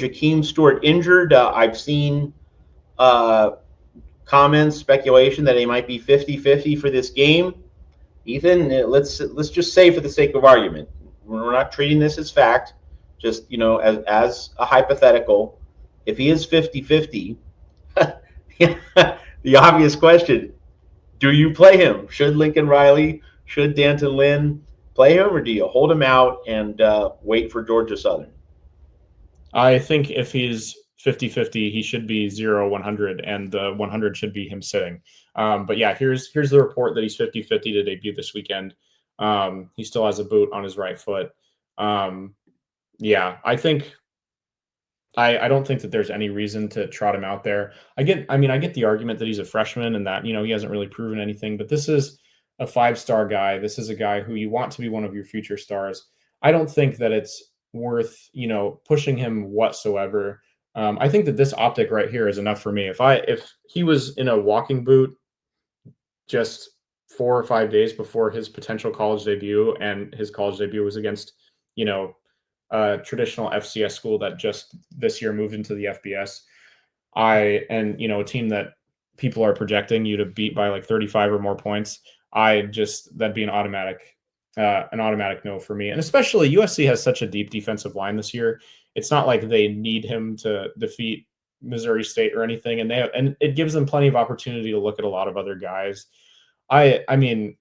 Jahkeem Stewart injured. I've seen uh, comments, speculation that he might be 50-50 for this game. Ethan, let's just say for the sake of argument, we're not treating this as fact, just as a hypothetical. If he is 50-50, the obvious question: do you play him? Should Lincoln Riley, should Danton Lynn play him, or do you hold him out and wait for Georgia Southern? I think if he's 50-50, he should be 0-100, and the 100 should be him sitting. But yeah, here's the report that he's 50-50 to debut this weekend. He still has a boot on his right foot. Yeah, I don't think that there's any reason to trot him out there. I get the argument that he's a freshman and that, he hasn't really proven anything, but this is a 5-star guy. This is a guy who you want to be one of your future stars. I don't think that it's worth, pushing him whatsoever. I think that this optic right here is enough for me. If he was in a walking boot just 4 or 5 days before his potential college debut, and his college debut was against, a traditional FCS school that just this year moved into the FBS, a team that people are projecting you to beat by like 35 or more points, that'd be an automatic no for me. And especially USC has such a deep defensive line this year. It's not like they need him to defeat Missouri State or anything, and it gives them plenty of opportunity to look at a lot of other guys. I mean,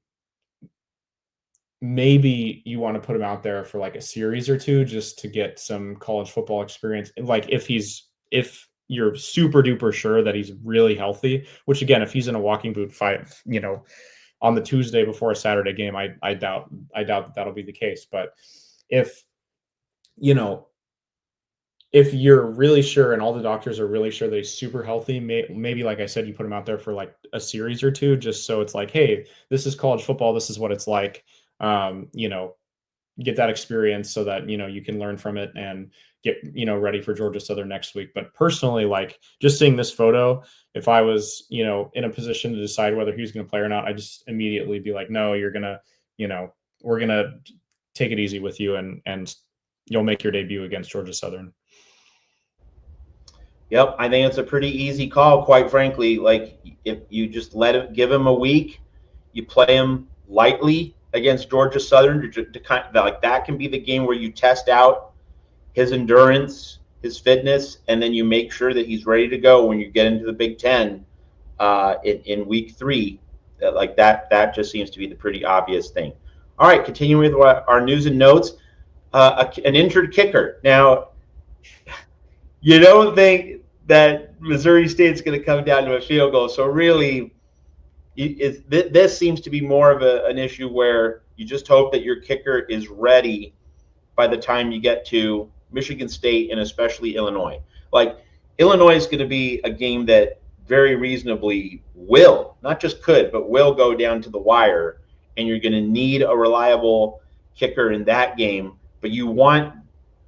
maybe you want to put him out there for like a series or two just to get some college football experience. Like if you're super duper sure that he's really healthy, which again, if he's in a walking boot fight, on the Tuesday before a Saturday game, I doubt that that'll be the case. But if if you're really sure and all the doctors are really sure that he's super healthy, maybe like I said, you put him out there for like a series or two, just so it's like, hey, this is college football. This is what it's like. Get that experience so that you can learn from it and get ready for Georgia Southern next week. But personally, like just seeing this photo, if I was in a position to decide whether he was going to play or not, I just immediately be like, no, you're gonna we're gonna take it easy with you, and you'll make your debut against Georgia Southern. Yep, I think it's a pretty easy call, quite frankly. Like if you just give him a week, you play him lightly against Georgia Southern to kind of, like that can be the game where you test out his endurance, his fitness, and then you make sure that he's ready to go when you get into the Big Ten in week 3. Like that just seems to be the pretty obvious thing. All right, continuing with our news and notes. An injured kicker. Now, you don't think that Missouri State's going to come down to a field goal. So really, this seems to be more of an issue where you just hope that your kicker is ready by the time you get to Michigan State and especially Illinois. Like Illinois is going to be a game that very reasonably will, not just could, but will go down to the wire, and you're going to need a reliable kicker in that game. But you want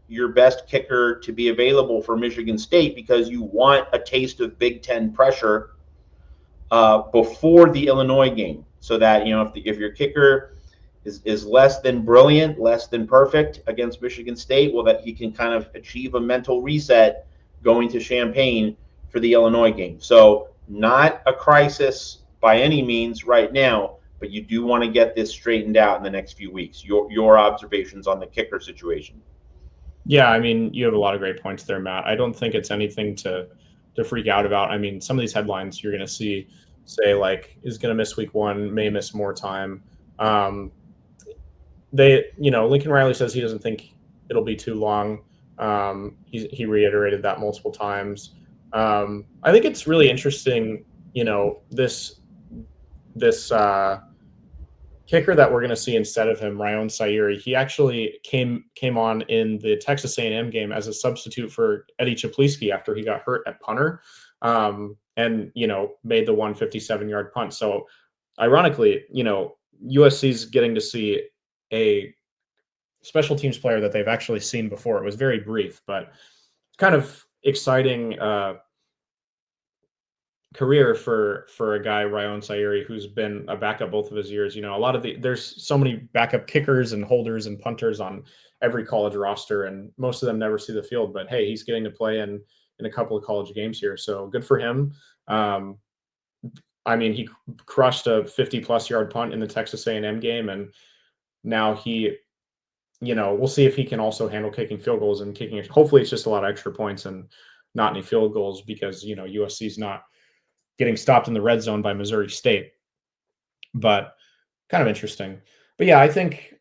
your best kicker to be available for Michigan State because you want a taste of Big Ten pressure before the Illinois game, so that if your kicker is less than brilliant, less than perfect against Michigan State, well, that he can kind of achieve a mental reset going to Champaign for the Illinois game. So not a crisis by any means right now, but you do want to get this straightened out in the next few weeks. Your observations on the kicker situation. Yeah, I mean, you have a lot of great points there, Matt. I don't think it's anything to freak out about. I mean, some of these headlines you're going to see say like is going to miss week 1, may miss more time. Lincoln Riley says he doesn't think it'll be too long. He reiterated that multiple times. I think it's really interesting, this kicker that we're going to see instead of him, Ryan Sayuri. He actually came on in the Texas A&M game as a substitute for Eddie Chapliski after he got hurt at punter, and made the 157-yard punt. So ironically, USC's getting to see a special teams player that they've actually seen before. It was very brief, but it's kind of exciting career for a guy, Ryan Sayuri, who's been a backup both of his years. There's so many backup kickers and holders and punters on every college roster, and most of them never see the field. But hey, he's getting to play in a couple of college games here, so good for him. Um, I mean, he crushed a 50+ yard punt in the Texas A&M game, and now he, we'll see if he can also handle kicking field goals and kicking. Hopefully, it's just a lot of extra points and not any field goals, because USC is not getting stopped in the red zone by Missouri State. But kind of interesting. But yeah, I think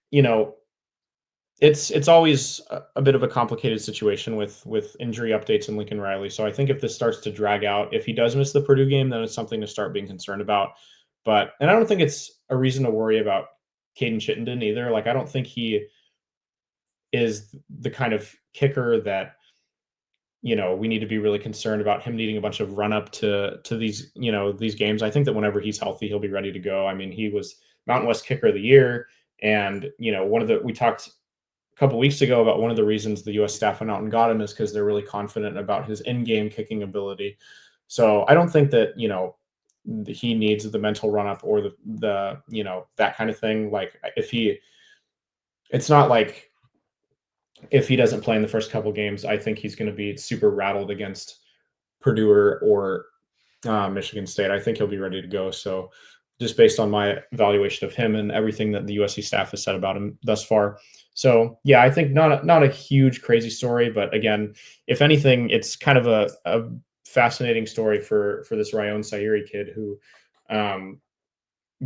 it's always a bit of a complicated situation with injury updates in Lincoln Riley. So I think if this starts to drag out, if he does miss the Purdue game, then it's something to start being concerned about. And I don't think it's a reason to worry about Caden Chittenden either. Like, I don't think he is the kind of kicker that we need to be really concerned about him needing a bunch of run up to these these games. I think that whenever he's healthy, he'll be ready to go. I mean, he was Mountain West Kicker of the Year, and we talked a couple weeks ago about one of the reasons the U.S. staff went out and got him is because they're really confident about his in-game kicking ability. So I don't think that he needs the mental run up or the that kind of thing. Like, it's not like if he doesn't play in the first couple games, I think he's going to be super rattled against Purdue or Michigan State. I think he'll be ready to go. So just based on my evaluation of him and everything that the USC staff has said about him thus far. So yeah, I think not a huge crazy story, but again, if anything, it's kind of a fascinating story for this Ryan Sayuri kid who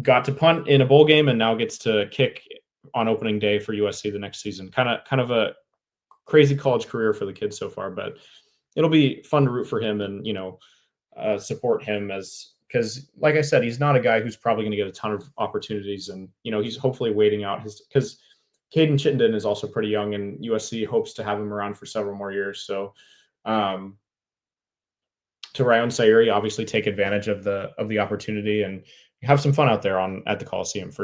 got to punt in a bowl game and now gets to kick on opening day for USC the next season. Kind of a crazy college career for the kid so far, but it'll be fun to root for him and support him, because like I said, he's not a guy who's probably going to get a ton of opportunities, and he's hopefully waiting out because Caden Chittenden is also pretty young, and USC hopes to have him around for several more years. So to Ryan Sayuri, obviously take advantage of the opportunity and have some fun out there at the Coliseum for